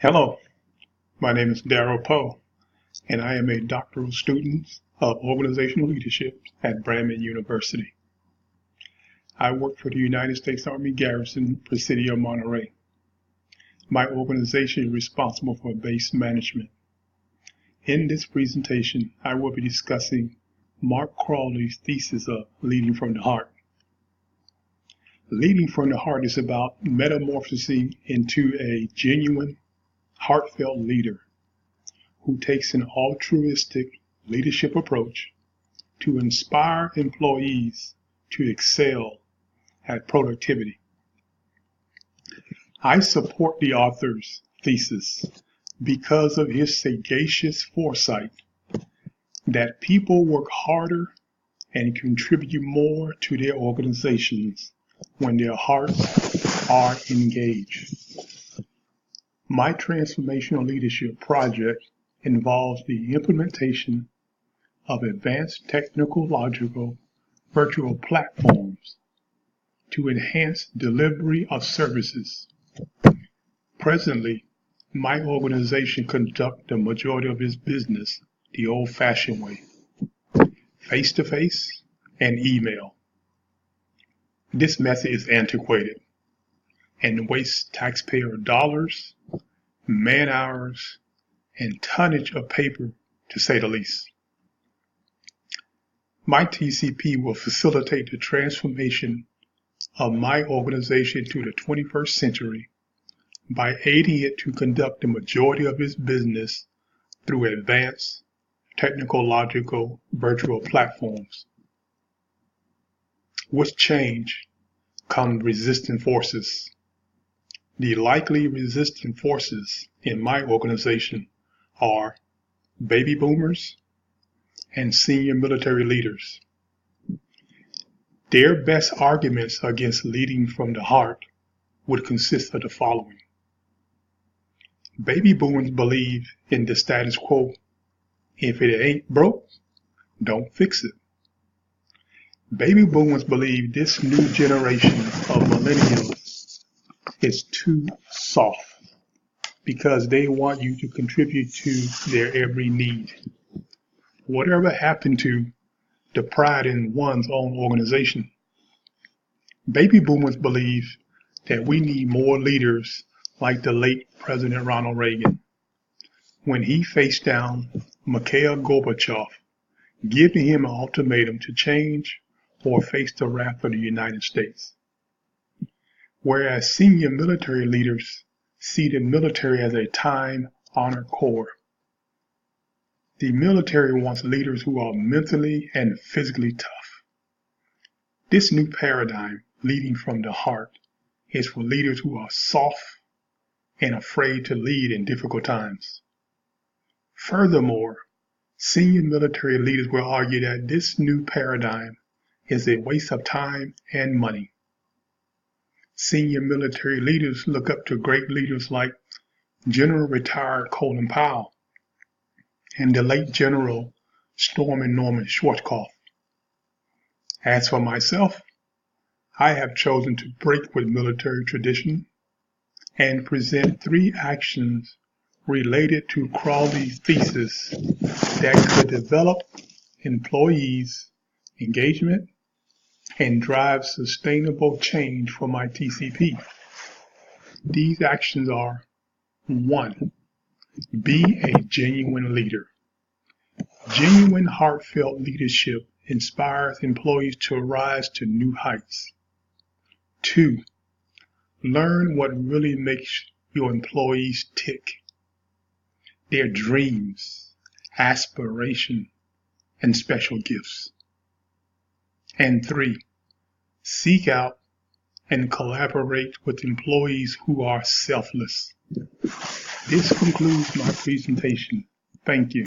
Hello, my name is Darryl Poe, and I am a doctoral student of organizational leadership at Brandman University. I work for the United States Army Garrison, Presidio, Monterey. My organization is responsible for base management. In this presentation, I will be discussing Mark Crawley's thesis of leading from the heart. Leading from the heart is about metamorphosing into a genuine, heartfelt leader who takes an altruistic leadership approach to inspire employees to excel at productivity. I support the author's thesis because of his sagacious foresight that people work harder and contribute more to their organizations when their hearts are engaged. My transformational leadership project involves the implementation of advanced technological virtual platforms to enhance delivery of services. Presently, my organization conducts the majority of its business the old-fashioned way, face-to-face and email. This method is antiquated and wastes taxpayer dollars, man hours, and tonnage of paper, to say the least. My TCP will facilitate the transformation of my organization to the 21st century by aiding it to conduct the majority of its business through advanced technological virtual platforms. With change come resistant forces. The likely resistant forces in my organization are baby boomers and senior military leaders. Their best arguments against leading from the heart would consist of the following. Baby boomers believe in the status quo. If it ain't broke, don't fix it. Baby boomers believe this new generation of millennials is too soft because they want you to contribute to their every need. Whatever happened to the pride in one's own organization? Baby boomers believe that we need more leaders like the late President Ronald Reagan when he faced down Mikhail Gorbachev, giving him an ultimatum to change or face the wrath of the United States. Whereas senior military leaders see the military as a time-honored corps. The military wants leaders who are mentally and physically tough. This new paradigm, leading from the heart, is for leaders who are soft and afraid to lead in difficult times. Furthermore, senior military leaders will argue that this new paradigm is a waste of time and money. Senior military leaders look up to great leaders like General retired Colin Powell and the late General Stormin Norman Schwarzkopf. As for myself, I have chosen to break with military tradition and present 3 actions related to Crawley's thesis that could develop employees' engagement and drive sustainable change for my TCP. These actions are: 1. Be a genuine leader. Genuine, heartfelt leadership inspires employees to rise to new heights. 2. Learn what really makes your employees tick. Their dreams, aspiration, and special gifts. And 3. Seek out and collaborate with employees who are selfless. This concludes my presentation. Thank you.